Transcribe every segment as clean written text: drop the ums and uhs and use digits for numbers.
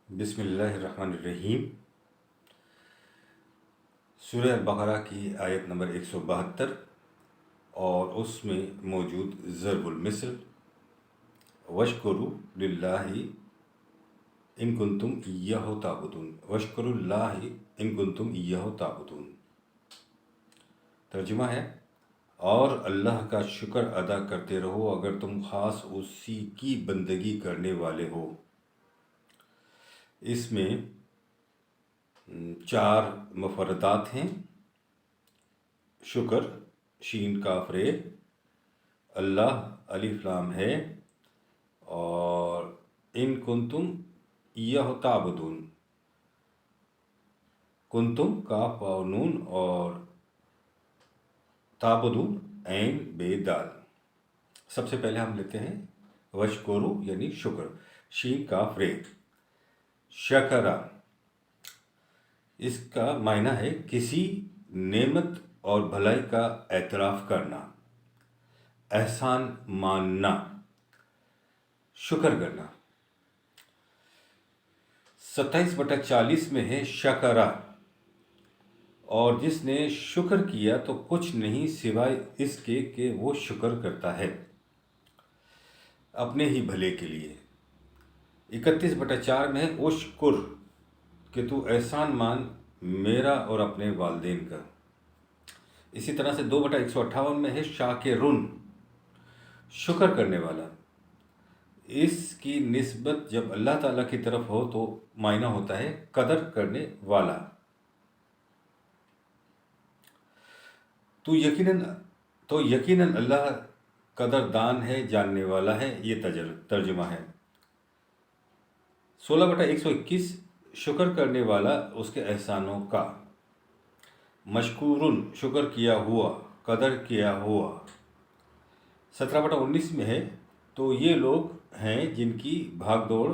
بسم اللہ الرحمن الرحیم۔ سورہ بقرہ کی آیت نمبر 172 اور اس میں موجود ضرب المثل وَاشْكُرُوا لِلَّهِ إِن كُنتُمْ إِيَّاهُ تَعْبُدُونَ وَاشْكُرُوا اللَّهِ إِن كُنتُمْ إِيَّاهُ تَعْبُدُونَ۔ ترجمہ ہے، اور اللہ کا شکر ادا کرتے رہو اگر تم خاص اسی کی بندگی کرنے والے ہو۔ اس میں 4 مفردات ہیں: شکر شین کاف رے، اللہ الف لام ہے، اور ان کنتم ایہ تعبدون، کنتم کاف واو نون اور تعبدون عین بے دال۔ سب سے پہلے ہم لیتے ہیں وشکرو یعنی شکر، شین کاف رے، شکرا، اس کا معنی ہے کسی نعمت اور بھلائی کا اعتراف کرنا، احسان ماننا، شکر کرنا۔ 27/40 میں ہے شکرا، اور جس نے شکر کیا تو کچھ نہیں سوائے اس کے کہ وہ شکر کرتا ہے اپنے ہی بھلے کے لیے۔ 31/4 میں ہے اشکر، کہ تو احسان مان میرا اور اپنے والدین کا۔ اسی طرح سے 2/158 میں ہے شاکرن، شکر کرنے والا۔ اس کی نسبت جب اللہ تعالیٰ کی طرف ہو تو معنی ہوتا ہے قدر کرنے والا۔ تو یقیناً اللہ قدردان ہے، جاننے والا ہے، یہ ترجمہ ہے۔ 16/121 شکر کرنے والا اس کے احسانوں کا، مشکورن شکر کیا ہوا، قدر کیا ہوا۔ 17/19 میں ہے تو یہ لوگ ہیں جن کی بھاگ دوڑ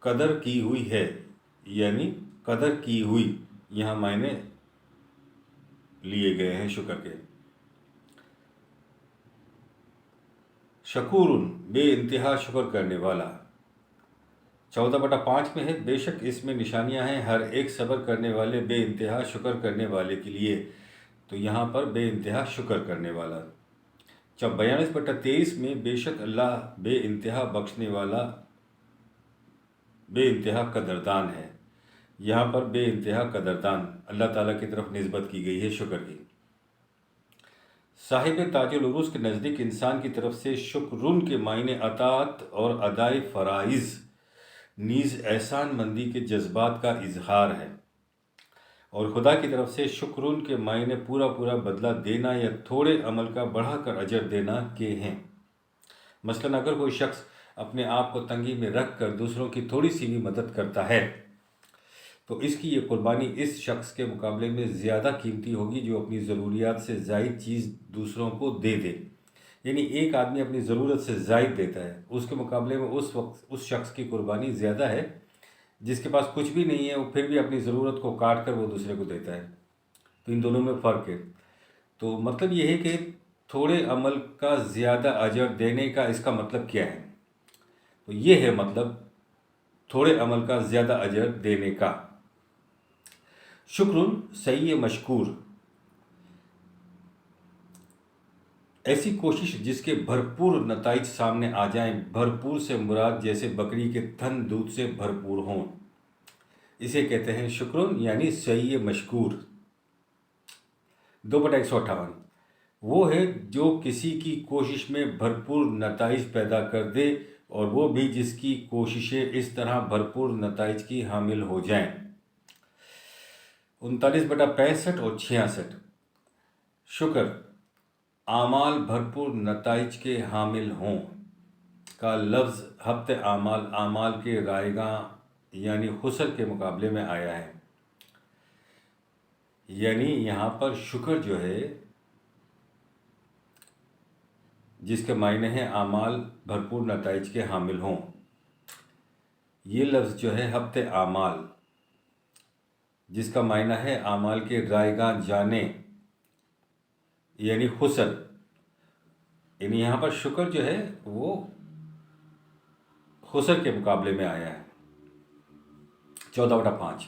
قدر کی ہوئی ہے، یعنی قدر کی ہوئی یہاں معنی لیے گئے ہیں شکر کے۔ شکورن بے انتہا شکر کرنے والا۔ 14/5 میں ہے بے شک اس میں نشانیاں ہیں ہر ایک صبر کرنے والے بے انتہا شکر کرنے والے کے لیے، تو یہاں پر بے انتہا شکر کرنے والا۔ 42/23 میں بے شک اللہ بے انتہا بخشنے والا، بے انتہا قدردان ہے، یہاں پر بے انتہا قدردان اللہ تعالیٰ کی طرف نسبت کی گئی ہے شکر کی۔ صاحب تاج العروج کے نزدیک انسان کی طرف سے شکرن کے معنی اطاعت اور ادائے فرائض نیز احسان مندی کے جذبات کا اظہار ہے، اور خدا کی طرف سے شکرن کے معنی پورا بدلہ دینا یا تھوڑے عمل کا بڑھا کر اجر دینا کے ہیں۔ مثلا اگر کوئی شخص اپنے آپ کو تنگی میں رکھ کر دوسروں کی تھوڑی سی بھی مدد کرتا ہے تو اس کی یہ قربانی اس شخص کے مقابلے میں زیادہ قیمتی ہوگی جو اپنی ضروریات سے زائد چیز دوسروں کو دے دے۔ یعنی ایک آدمی اپنی ضرورت سے زائد دیتا ہے، اس کے مقابلے میں اس شخص کی قربانی زیادہ ہے جس کے پاس کچھ بھی نہیں ہے، وہ پھر بھی اپنی ضرورت کو کاٹ کر وہ دوسرے کو دیتا ہے۔ تو ان دونوں میں فرق ہے۔ تو مطلب یہ ہے کہ تھوڑے عمل کا زیادہ اجر دینے کا اس کا مطلب کیا ہے؟ تو یہ ہے مطلب تھوڑے عمل کا زیادہ اجر دینے کا۔ شکرن صحیح مشکور، ایسی کوشش جس کے بھرپور نتائج سامنے آ جائیں۔ بھرپور سے مراد جیسے بکری کے تھن دودھ سے بھرپور ہوں، اسے کہتے ہیں شکرن یعنی صحیح مشکور۔ 2/158 وہ ہے جو کسی کی کوشش میں بھرپور نتائج پیدا کر دے، اور وہ بھی جس کی کوششیں اس طرح بھرپور نتائج کی حامل ہو جائیں۔ 39/65 اور 66 شکر اعمال بھرپور نتائج کے حامل ہوں کا لفظ ہبت اعمال، اعمال کے رائگاں یعنی خسر کے مقابلے میں آیا ہے۔ یعنی یہاں پر شکر جو ہے جس کے معنی ہے اعمال بھرپور نتائج کے حامل ہوں، یہ لفظ جو ہے ہبت اعمال جس کا معنی ہے اعمال کے رائگاں جانے یعنی خسر، یعنی یہاں پر شکر جو ہے وہ خسر کے مقابلے میں آیا ہے۔ 14/5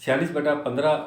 46/15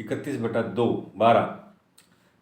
31/12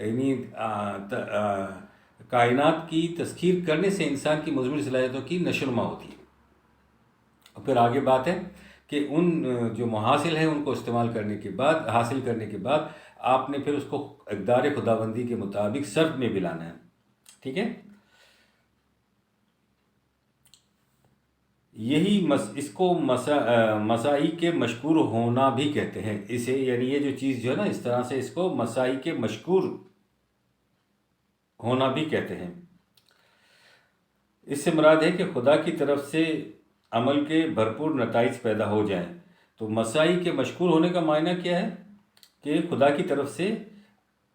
یعنی کائنات کی تسخیر کرنے سے انسان کی مضمون صلاحیتوں کی نشوونما ہوتی ہے. اور پھر آگے بات ہے کہ ان جو محاصل ہیں ان کو استعمال کرنے کے بعد، حاصل کرنے کے بعد آپ نے پھر اس کو اقدار خداوندی کے مطابق صرف میں بھی لانا ہے. ٹھیک ہے. یہی اس کو مسائی کے مشکور ہونا بھی کہتے ہیں اسے. یعنی یہ جو چیز جو ہے نا، اس طرح سے اس کو مسائی کے مشکور ہونا بھی کہتے ہیں. اس سے مراد ہے کہ خدا کی طرف سے عمل کے بھرپور نتائج پیدا ہو جائیں. تو مسائی کے مشکور ہونے کا معنی کیا ہے؟ کہ خدا کی طرف سے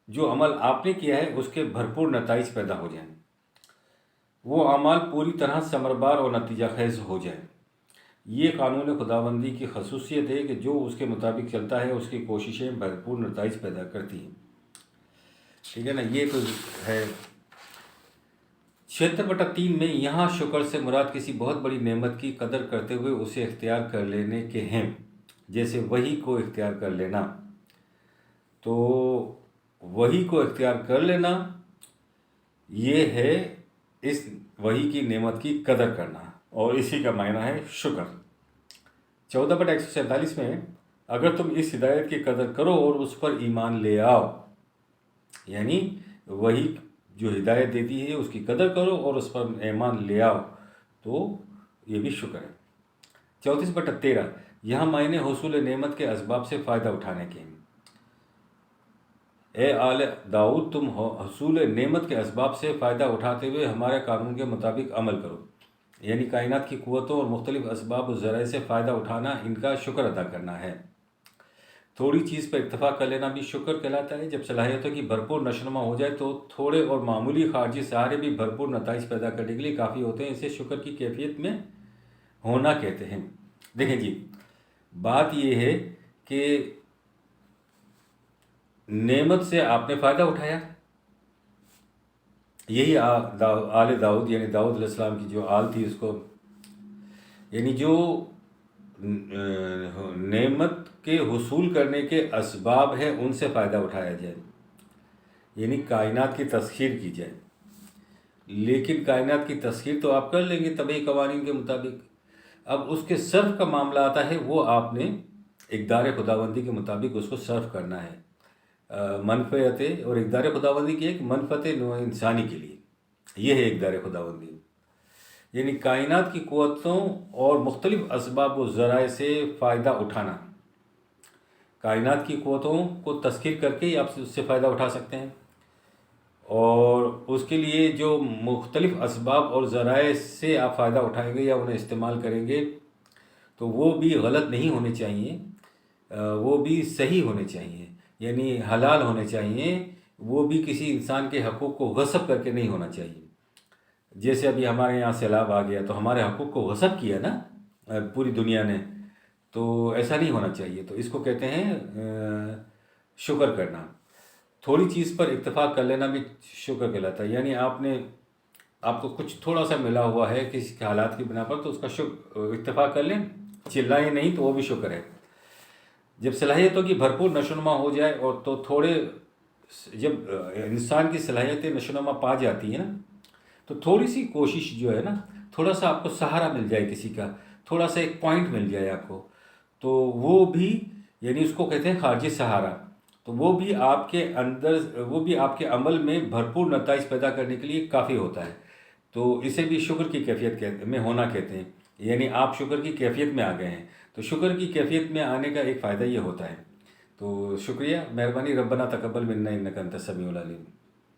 جو عمل آپ نے کیا ہے اس کے بھرپور نتائج پیدا ہو جائیں، وہ اعمال پوری طرح ثمربار اور نتیجہ خیز ہو جائے. یہ قانون خداوندی کی خصوصیت ہے کہ جو اس کے مطابق چلتا ہے اس کی کوششیں بھرپور نتائج پیدا کرتی ہیں. ٹھیک ہے نا. یہ تو ہے 76/3 میں. یہاں شکر سے مراد کسی بہت بڑی نعمت کی قدر کرتے ہوئے اسے اختیار کر لینے کے ہیں، جیسے وحی کو اختیار کر لینا. تو وحی کو اختیار کر لینا یہ ہے اس وحی کی نعمت کی قدر کرنا، اور اسی کا معنی ہے شکر. 14/147 میں اگر تم اس ہدایت کی قدر کرو اور اس پر ایمان لے آؤ، یعنی وحی جو ہدایت دیتی ہے اس کی قدر کرو اور اس پر ایمان لے آؤ، تو یہ بھی شکر ہے. 34/13 یہاں معنی حصول نعمت کے اسباب سے فائدہ اٹھانے کے ہیں. اے آل داؤد، تم حصول نعمت کے اسباب سے فائدہ اٹھاتے ہوئے ہمارے قانون کے مطابق عمل کرو. یعنی کائنات کی قوتوں اور مختلف اسباب و ذرائع سے فائدہ اٹھانا ان کا شکر ادا کرنا ہے. تھوڑی چیز پر اکتفا کر لینا بھی شکر کہلاتا ہے. جب صلاحیتوں کی بھرپور نشوونما ہو جائے تو تھوڑے اور معمولی خارجی سہارے بھی بھرپور نتائج پیدا کرنے کے لیے کافی ہوتے ہیں. اسے شکر کی کیفیت میں ہونا کہتے ہیں. دیکھیں جی، بات یہ ہے کہ نعمت سے آپ نے فائدہ اٹھایا. یہی آل داؤد یعنی داؤد علیہ السلام کی جو آل تھی اس کو، یعنی جو نعمت کے حصول کرنے کے اسباب ہیں ان سے فائدہ اٹھایا جائے، یعنی کائنات کی تسخیر کی جائے. لیکن کائنات کی تسخیر تو آپ کر لیں گے طبعی قوانین کے مطابق. اب اس کے صرف کا معاملہ آتا ہے، وہ آپ نے اقدار خداوندی کے مطابق اس کو صرف کرنا ہے. منفعت اور اقدار خداوندی کی ایک منفعت نوع انسانی کے لیے، یہ ہے اقدار خداوندی. یعنی کائنات کی قوتوں اور مختلف اسباب و ذرائع سے فائدہ اٹھانا. کائنات کی قوتوں کو تسخیر کر کے آپ اس سے فائدہ اٹھا سکتے ہیں، اور اس کے لیے جو مختلف اسباب اور ذرائع سے آپ فائدہ اٹھائیں گے یا انہیں استعمال کریں گے تو وہ بھی غلط نہیں ہونے چاہیے، وہ بھی صحیح ہونے چاہیے، یعنی حلال ہونے چاہیے. وہ بھی کسی انسان کے حقوق کو غصب کر کے نہیں ہونا چاہیے. جیسے ابھی ہمارے یہاں سیلاب آ گیا تو ہمارے حقوق کو غصب کیا نا پوری دنیا نے، تو ایسا نہیں ہونا چاہیے. تو اس کو کہتے ہیں شکر کرنا. تھوڑی چیز پر اکتفا کر لینا بھی شکر کہلاتا ہے. یعنی آپ کو کچھ تھوڑا سا ملا ہوا ہے کسی کے حالات کی بنا پر، تو اس کا اکتفا کر لیں، چلائیں نہیں، تو وہ بھی شکر ہے. جب صلاحیتوں کی بھرپور نشوونما ہو جائے اور تو جب انسان کی صلاحیتیں نشوونما پا جاتی ہیں نا، تو تھوڑی سی کوشش جو ہے نا، تھوڑا سا آپ کو سہارا مل جائے کسی کا، تھوڑا سا ایک پوائنٹ مل جائے آپ کو، تو وہ بھی یعنی اس کو کہتے ہیں خارجی سہارا. تو وہ بھی آپ کے عمل میں بھرپور نتائج پیدا کرنے کے لیے کافی ہوتا ہے. تو اسے بھی شکر کی کیفیت میں ہونا کہتے ہیں. یعنی آپ شکر کی کیفیت میں آ گئے ہیں. تو شکر کی کیفیت میں آنے کا ایک فائدہ یہ ہوتا ہے. تو شکریہ، مہربانی. ربنا تقبل منا انک انت السمیع العلیم.